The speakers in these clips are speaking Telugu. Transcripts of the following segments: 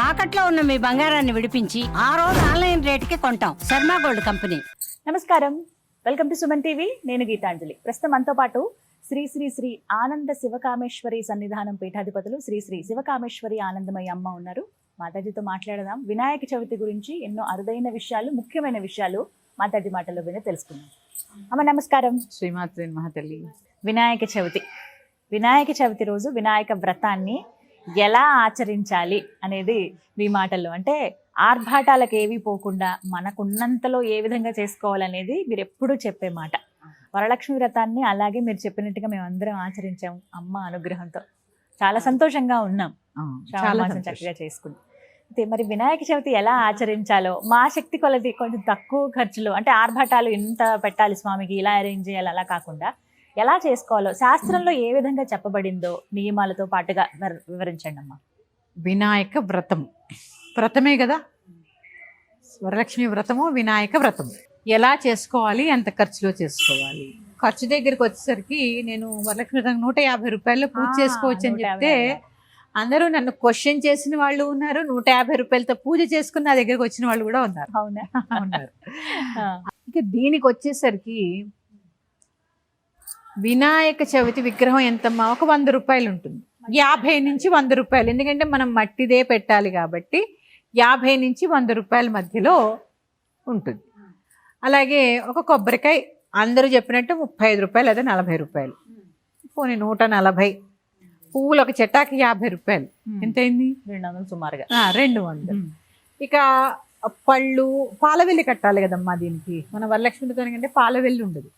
తాకట్లో ఉన్న మీ బంగారాన్ని విడిపించి ఆ రోజు ఆన్లైన్ రేటుకి కొంటాం. Sharma gold company. నమస్కారం, వెల్కమ్ టు సుమన్ టీవీ. నేను గీతాంజలి. ప్రస్తుతం మనతో పాటు శ్రీ శ్రీ శ్రీ ఆనంద శివకామేశ్వరి సన్నిధానం పీఠాధిపతులు శ్రీ శ్రీ శివకామేశ్వరి ఆనందమయ్య అమ్మ ఉన్నారు. మాతాజీతో మాట్లాడదాం. వినాయక చవితి గురించి ఎన్నో అరుదైన విషయాలు, ముఖ్యమైన విషయాలు మాతాజీ మాటల్లో విని తెలుసుకుందాం. అమ్మ నమస్కారం. శ్రీమాత్రి మహతల్లి. వినాయక చవితి రోజు వినాయక వ్రతాన్ని ఎలా ఆచరించాలి అనేది మీ మాటల్లో, అంటే ఆర్భాటాలకు ఏవి పోకుండా మనకున్నంతలో ఏ విధంగా చేసుకోవాలనేది మీరు ఎప్పుడూ చెప్పే మాట. వరలక్ష్మి వ్రతాన్ని అలాగే మీరు చెప్పినట్టుగా మేమందరం ఆచరించాం అమ్మ అనుగ్రహంతో. చాలా సంతోషంగా ఉన్నాం. చాలా చక్కగా చేసుకుంటాం. అయితే మరి వినాయక చవితి ఎలా ఆచరించాలో మా శక్తి కొలది కొంచెం తక్కువ ఖర్చులో, అంటే ఆర్భాటాలు ఇంత పెట్టాలి స్వామికి, ఇలా అరేంజ్ చేయాలి అలా కాకుండా ఎలా చేసుకోవాలో శాస్త్రంలో ఏ విధంగా చెప్పబడిందో నియమాలతో పాటుగా వివరించండి అమ్మా. వినాయక వ్రతం వ్రతమే కదా, వరలక్ష్మి వ్రతము వినాయక వ్రతం. ఎలా చేసుకోవాలి, ఎంత ఖర్చులో చేసుకోవాలి? ఖర్చు దగ్గరికి వచ్చేసరికి నేను వరలక్ష్మి వ్రతం 150 రూపాయల్లో పూజ చేసుకోవచ్చు అని చెప్తే అందరూ నన్ను క్వశ్చన్ చేసిన వాళ్ళు ఉన్నారు. 150 రూపాయలతో పూజ చేసుకుని నా దగ్గరికి వచ్చిన వాళ్ళు కూడా ఉన్నారు. అవునా? ఉన్నారు. ఇక దీనికి వచ్చేసరికి వినాయక చవితి విగ్రహం ఎంతమ్మా? ఒక 100 రూపాయలు ఉంటుంది. 50 నుంచి 100 రూపాయలు, ఎందుకంటే మనం మట్టిదే పెట్టాలి కాబట్టి 50 నుంచి 100 రూపాయల మధ్యలో ఉంటుంది. అలాగే ఒక కొబ్బరికాయ అందరూ చెప్పినట్టు 35 రూపాయలు, అదే 40 రూపాయలు. పోనీ 140. పువ్వులు ఒక చెట్టాకి 50 రూపాయలు. ఎంతైంది? 200 సుమారుగా. 200. ఇక పళ్ళు, పాలవెల్లి కట్టాలి కదమ్మా దీనికి. మన వరలక్ష్మితో అంటే పాలవెల్లి ఉండదు.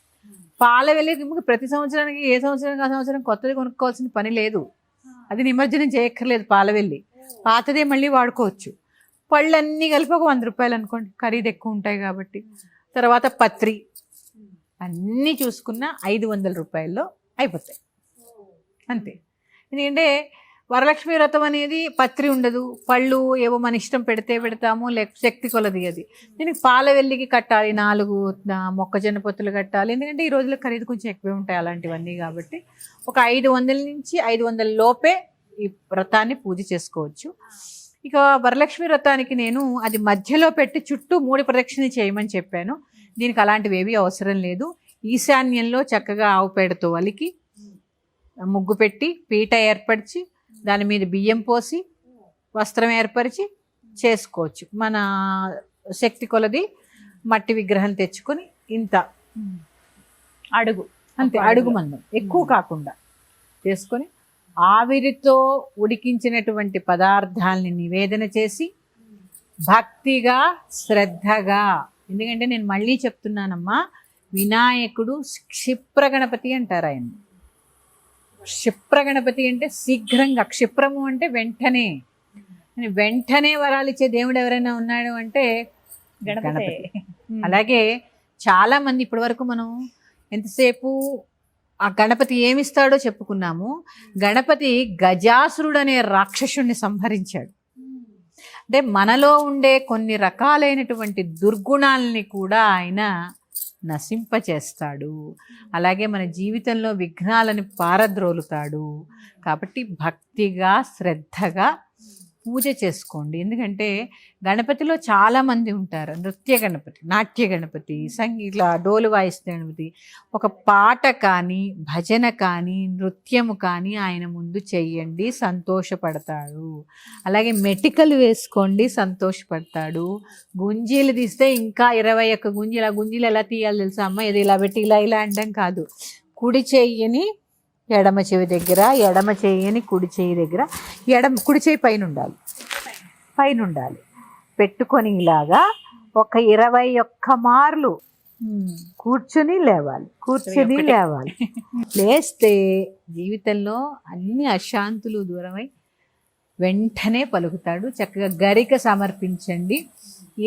పాలవెల్లి ప్రతి సంవత్సరానికి ఏ సంవత్సరానికి ఆ సంవత్సరం కొత్తది కొనుక్కోవాల్సిన పని లేదు. అది నిమజ్జనం చేయక్కర్లేదు. పాలవెల్లి పాతదే మళ్ళీ వాడుకోవచ్చు. పళ్ళన్నీ కలిపి ఒక 100 రూపాయలు అనుకోండి, ఖరీదు ఎక్కువ ఉంటాయి కాబట్టి. తర్వాత పత్రి అన్నీ చూసుకున్న 500 రూపాయల్లో అయిపోతాయి అంతే. ఎందుకంటే వరలక్ష్మి వ్రతం అనేది పత్రి ఉండదు, పళ్ళు ఏవో మన ఇష్టం పెడితే పెడతాము, లేక శక్తి కొలది. అది దీనికి పాలవెల్లికి కట్టాలి, 4 మొక్కజొన్న పొత్తులు కట్టాలి. ఎందుకంటే ఈ రోజుల్లో ఖరీదు కొంచెం ఎక్కువే ఉంటాయి అలాంటివన్నీ కాబట్టి ఒక 500 నుంచి 500 లోపే ఈ వ్రతాన్ని పూజ చేసుకోవచ్చు. ఇక వరలక్ష్మి వ్రతానికి నేను అది మధ్యలో పెట్టి చుట్టూ 3 ప్రదక్షిణ చేయమని చెప్పాను. దీనికి అలాంటివి ఏవి అవసరం లేదు. ఈశాన్యంలో చక్కగా ఆవు పేడతో అలికి ముగ్గు పెట్టి పీట ఏర్పరిచి దాని మీద బియ్యం పోసి వస్త్రం ఏర్పరిచి చేసుకోవచ్చు. మన శక్తి కొలది మట్టి విగ్రహం తెచ్చుకొని ఇంత అడుగు అంతే, అడుగు మందం, ఎక్కువ కాకుండా చేసుకొని ఆవిరితో ఉడికించినటువంటి పదార్థాలని నివేదన చేసి భక్తిగా శ్రద్ధగా, ఎందుకంటే నేను మళ్ళీ చెప్తున్నానమ్మా, వినాయకుడు క్షిప్ర గణపతి అంటారు. ఆయన క్షిప్ర గణపతి అంటే శీఘ్రంగా, క్షిప్రము అంటే వెంటనే, వెంటనే వరాలు ఇచ్చే దేవుడు ఎవరైనా ఉన్నాడు అంటే గణపతి. అలాగే చాలా మంది ఇప్పటి వరకు మనం ఎంతసేపు ఆ గణపతి ఏమిస్తాడో చెప్పుకున్నాము. గణపతి గజాసురుడు అనే రాక్షసుడిని సంహరించాడు. అంటే మనలో ఉండే కొన్ని రకాలైనటువంటి దుర్గుణాలని కూడా ఆయన నశింపచేస్తాడు. అలాగే మన జీవితంలో విఘ్నాలను పారద్రోలుతాడు. కాబట్టి భక్తిగా శ్రద్ధగా పూజ చేసుకోండి. ఎందుకంటే గణపతిలో చాలామంది ఉంటారు. నృత్య గణపతి, నాట్య గణపతి, సంగీత డోలు వాయిస్తే గణపతి. ఒక పాట కానీ భజన కానీ నృత్యము కానీ ఆయన ముందు చెయ్యండి, సంతోషపడతాడు. అలాగే మెటికలు వేసుకోండి, సంతోషపడతాడు. గుంజీలు తీస్తే ఇంకా 21 గుంజీలు. ఆ గుంజీలు ఎలా తీయాలి తెలుసా అమ్మ? ఇది ఇలా పెట్టి ఇలా ఇలా అనడం కాదు. కుడి చెయ్యిని ఎడమ చెవి దగ్గర, ఎడమ చెయ్యని కుడి చెయ్యి దగ్గర, కుడి చెయ్యి పైన ఉండాలి పెట్టుకొని ఇలాగా ఒక 21 మార్లు కూర్చుని లేవాలి. లేస్తే జీవితంలో అన్ని అశాంతులు దూరమై వెంటనే పలుకుతాడు. చక్కగా గరిక సమర్పించండి.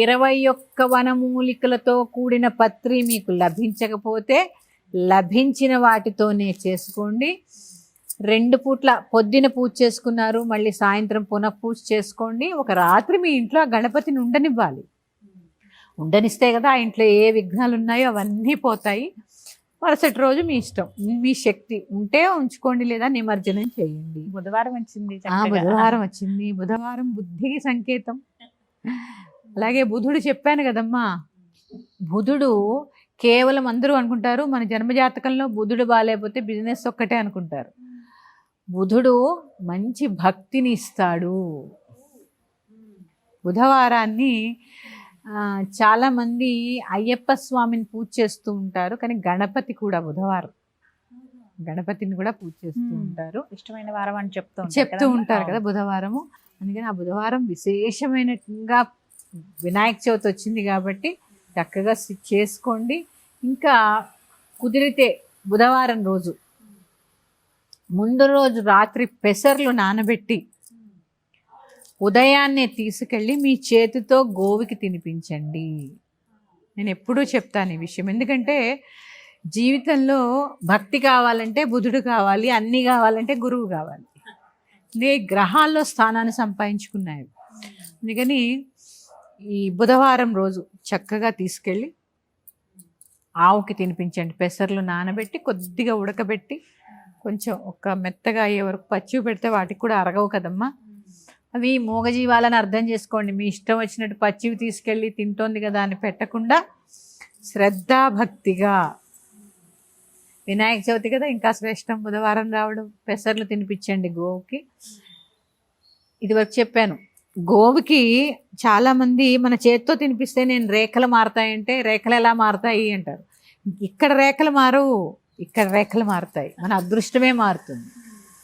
21 వనమూలికలతో కూడిన పత్రి మీకు లభించకపోతే లభించిన వాటితోనే చేసుకోండి. 2 పూట్ల పొద్దున పూజ చేసుకున్నారు, మళ్ళీ సాయంత్రం పునః పూజ చేసుకోండి. ఒక రాత్రి మీ ఇంట్లో గణపతిని ఉండనివ్వాలి. ఉండనిస్తే కదా ఆ ఇంట్లో ఏ విఘ్నాలు ఉన్నాయో అవన్నీ పోతాయి. మరుసటి రోజు మీ ఇష్టం, మీ శక్తి ఉంటే ఉంచుకోండి, లేదా నిమజ్జనం చేయండి. బుధవారం వచ్చింది ఆ బుధవారం వచ్చింది. బుధవారం బుద్ధికి సంకేతం. అలాగే బుధుడు చెప్పాను కదమ్మా, బుధుడు కేవలం అందరూ అనుకుంటారు మన జన్మజాతకంలో బుధుడు బాగాలేకపోతే బిజినెస్ ఒక్కటే అనుకుంటారు. బుధుడు మంచి భక్తిని ఇస్తాడు. బుధవారాన్ని చాలామంది అయ్యప్ప స్వామిని పూజ చేస్తూ ఉంటారు, కానీ గణపతి కూడా బుధవారం గణపతిని కూడా పూజ చేస్తూ ఉంటారు. ఇష్టమైన వారం అని చెప్తూ ఉంటారు కదా బుధవారము. అందుకని ఆ బుధవారం విశేషమైనగా వినాయక చవితి వచ్చింది కాబట్టి చక్కగా చేసుకోండి. ఇంకా కుదిరితే బుధవారం రోజు ముందు రోజు రాత్రి పెసర్లు నానబెట్టి ఉదయాన్నే తీసుకెళ్ళి మీ చేతితో గోవుకి తినిపించండి. నేను ఎప్పుడూ చెప్తాను ఈ విషయం, ఎందుకంటే జీవితంలో భక్తి కావాలంటే బుధుడు కావాలి, అన్నీ కావాలంటే గురువు కావాలి. గ్రహాల్లో స్థానాన్ని సంపాదించుకున్నాయి. అందుకని ఈ బుధవారం రోజు చక్కగా తీసుకెళ్ళి ఆవుకి తినిపించండి. పెసర్లు నానబెట్టి కొద్దిగా ఉడకబెట్టి కొంచెం ఒక మెత్తగా అయ్యే వరకు పచ్చివి పెడితే వాటికి కూడా అరగవు కదమ్మా. అవి మూగజీవాలని అర్థం చేసుకోండి. మీ ఇష్టం వచ్చినట్టు పచ్చివి తీసుకెళ్ళి తింటోంది కదా అని పెట్టకుండా శ్రద్ధాభక్తిగా, వినాయక చవితి కదా ఇంకా శ్రేష్టం బుధవారం రావడం, పెసర్లు తినిపించండి గోవుకి. ఇదివరకు చెప్పాను, గోవుకి చాలామంది మన చేత్తో తినిపిస్తే నేను రేఖలు మారుతాయంటే రేఖలు ఎలా మారుతాయి అంటారు. ఇక్కడ రేఖలు మారవు, ఇక్కడ రేఖలు మారుతాయి, మన అదృష్టమే మారుతుంది.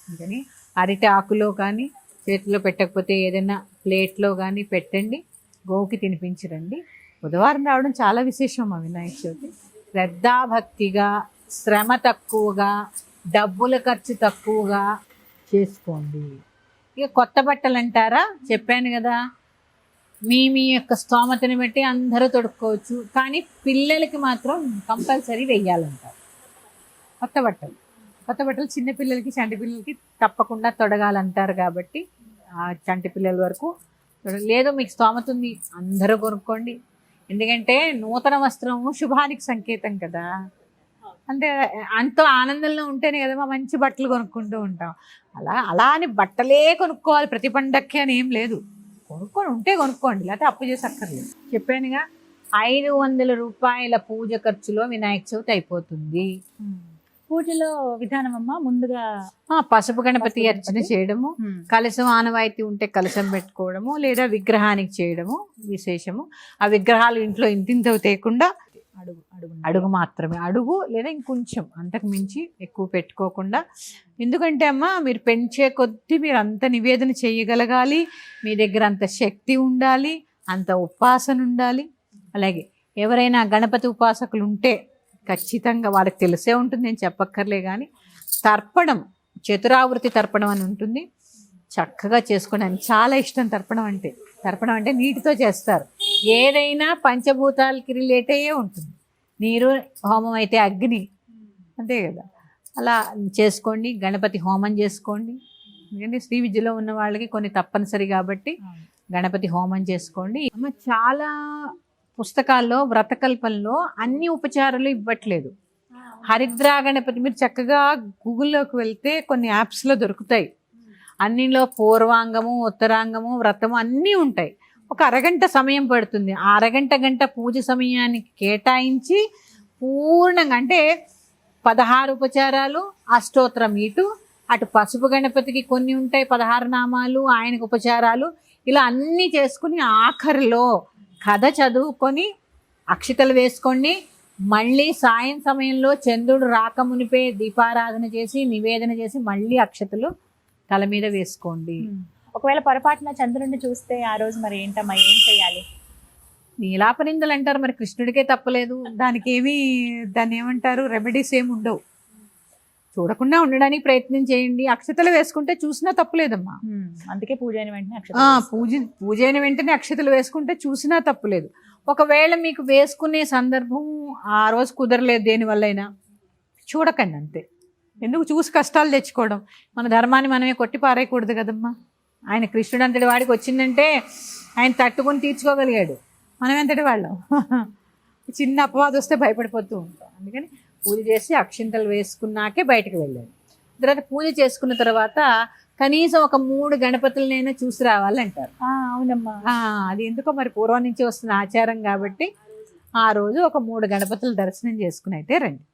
అందుకని అరటి ఆకులో కానీ చేతిలో పెట్టకపోతే ఏదైనా ప్లేట్లో కానీ పెట్టండి, గోవుకి తినిపించరండి. బుధవారం రావడం చాలా విశేషం మా వినాయక చవితి. శ్రద్ధాభక్తిగా, శ్రమ తక్కువగా, డబ్బుల ఖర్చు తక్కువగా చేసుకోండి. ఇక కొత్త బట్టలు అంటారా, చెప్పాను కదా, మీ యొక్క స్తోమతని బట్టి అందరూ తొడుక్కోవచ్చు, కానీ పిల్లలకి మాత్రం కంపల్సరీ వెయ్యాలంటారు కొత్త బట్టలు. కొత్త బట్టలు చిన్నపిల్లలకి చంటి పిల్లలకి తప్పకుండా తొడగాలంటారు కాబట్టి ఆ చంటి పిల్లల వరకు లేదు, మీకు స్తోమత ఉంది అందరూ కొనుక్కోండి. ఎందుకంటే నూతన వస్త్రము శుభానికి సంకేతం కదా. అంటే అంత ఆనందంలో ఉంటేనే కదా మంచి బట్టలు కొనుక్కుంటూ ఉంటాం. అలా అని బట్టలే కొనుక్కోవాలి ప్రతి పండక్కి అని ఏం లేదు. కొనుక్కొని ఉంటే కొనుక్కోండి, లేకపోతే అప్పు చేసి అక్కర్లేదు. చెప్పానుగా 500 రూపాయల పూజ ఖర్చులో వినాయక చవితి అయిపోతుంది. పూజలో విధానం అమ్మా, ముందుగా పసుపు గణపతి అర్చన చేయడము, కలశం ఆనవాయితీ ఉంటే కలశం పెట్టుకోవడము, లేదా విగ్రహానికి చేయడము విశేషము. ఆ విగ్రహాలు ఇంట్లో ఇంతింతవి తేకుండా అడుగు మాత్రమే, అడుగు లేదా ఇంకొంచెం, అంతకు మించి ఎక్కువ పెట్టుకోకుండా. ఎందుకంటే అమ్మా మీరు పెంచే కొద్దీ మీరు అంత నివేదన చేయగలగాలి, మీ దగ్గర అంత శక్తి ఉండాలి, అంత ఉపాసన ఉండాలి. అలాగే ఎవరైనా గణపతి ఉపాసకులు ఉంటే ఖచ్చితంగా వాళ్ళకి తెలిసే ఉంటుంది, నేను చెప్పక్కర్లే. కానీ తర్పణం, చతురావృతి తర్పణం అని ఉంటుంది, చక్కగా చేసుకోవడానికి చాలా ఇష్టం. తర్పణం అంటే నీటితో చేస్తారు. ఏదైనా పంచభూతాలకి రిలేట్ అయ్యే ఉంటుంది. నీరు, హోమం అయితే అగ్ని, అంతే కదా. అలా చేసుకోండి, గణపతి హోమం చేసుకోండి. ఎందుకంటే శ్రీ విద్యలో ఉన్న వాళ్ళకి కొన్ని తప్పనిసరి కాబట్టి గణపతి హోమం చేసుకోండి. చాలా పుస్తకాల్లో వ్రతకల్పంలో అన్ని ఉపచారాలు ఇవ్వట్లేదు. హరిద్రా గణపతి మీరు చక్కగా గూగుల్లోకి వెళ్తే కొన్ని యాప్స్లో దొరుకుతాయి. అన్నిలో పూర్వాంగము, ఉత్తరాంగము, వ్రతము అన్నీ ఉంటాయి. ఒక అరగంట సమయం పడుతుంది. ఆ గంట పూజ సమయానికి కేటాయించి పూర్ణంగా, అంటే 16 ఉపచారాలు, అష్టోత్తరం ఇటు, అటు పసుపు గణపతికి కొన్ని ఉంటాయి 16 నామాలు, ఆయనకు ఉపచారాలు, ఇలా అన్నీ చేసుకుని ఆఖరిలో కథ చదువుకొని అక్షతలు వేసుకోండి. మళ్ళీ సాయం సమయంలో చంద్రుడు రాకమునిపే దీపారాధన చేసి నివేదన చేసి మళ్ళీ అక్షతలు తల మీద వేసుకోండి. ఒకవేళ పొరపాటున చంద్రుడిని చూస్తే ఆ రోజు మరి ఏంటమ్మా, ఏం చేయాలి? నీలాపనిందలు అంటారు, మరి కృష్ణుడికే తప్పలేదు. దానికి దాన్ని ఏమంటారు, రెమెడీస్ ఏమి ఉండవు. చూడకుండా ఉండడానికి ప్రయత్నం చేయండి. అక్షతలు వేసుకుంటే చూసినా తప్పులేదమ్మా. అందుకే పూజ అయిన వెంటనే పూజ అయిన వెంటనే అక్షతలు వేసుకుంటే చూసినా తప్పులేదు. ఒకవేళ మీకు వేసుకునే సందర్భం ఆ రోజు కుదరలేదు దేనివల్లైనా, చూడకండి అంతే. ఎందుకు చూసి కష్టాలు తెచ్చుకోవడం? మన ధర్మాన్ని మనమే కొట్టి పారేయకూడదు కదమ్మా. ఆయన కృష్ణుడు అంతటి వాడికి వచ్చిందంటే ఆయన తట్టుకొని తీర్చుకోగలిగాడు. మనం ఎంతటి వాళ్ళం? చిన్న అపవాదం వస్తే భయపడిపోతూ ఉంటాం. అందుకని పూజ చేసి అక్షింతలు వేసుకున్నాకే బయటకు వెళ్ళాలి. తర్వాత పూజ చేసుకున్న తర్వాత కనీసం ఒక 3 గణపతులనైనా చూసి రావాలంటారు. అవునమ్మా. అది ఎందుకో మరి పూర్వం నుంచి వస్తున్న ఆచారం కాబట్టి ఆ రోజు ఒక 3 గణపతుల దర్శనం చేసుకుని అయితే రండి.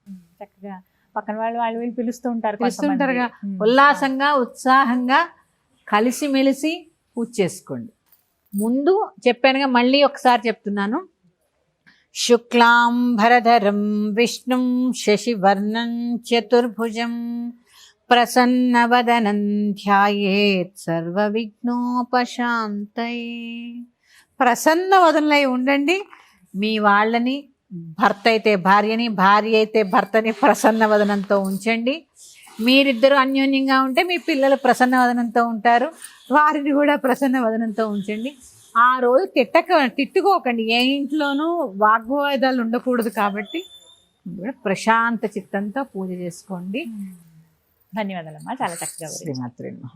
చక్కగా పక్కన వాళ్ళు వీళ్ళు పిలుస్తూ ఉంటారు, పిలుస్తుంటారుగా. ఉల్లాసంగా ఉత్సాహంగా కలిసిమెలిసి పూజ చేసుకోండి. ముందు చెప్పానుగా, మళ్ళీ ఒకసారి చెప్తున్నాను. శుక్లాంబరధరం విష్ణుం శశివర్ణం చతుర్భుజం ప్రసన్నవదనం ధ్యాయేత్ సర్వ విఘ్నోపశాంతయే. ప్రసన్న వదనలై ఉండండి. మీ వాళ్ళని, భర్త అయితే భార్యని, భార్య అయితే భర్తని ప్రసన్న వదనంతో ఉంచండి. మీరిద్దరూ అన్యోన్యంగా ఉంటే మీ పిల్లలు ప్రసన్న వదనంతో ఉంటారు. వారిని కూడా ప్రసన్న వదనంతో ఉంచండి. ఆ రోజు తిట్టుకోకండి. ఏ ఇంట్లోనూ వాగ్వాదాలు ఉండకూడదు కాబట్టి కూడా ప్రశాంత చిత్తంతో పూజ చేసుకోండి. ధన్యవాదాలమ్మా, చాలా చక్కగా. శ్రీమాత్రే నమః.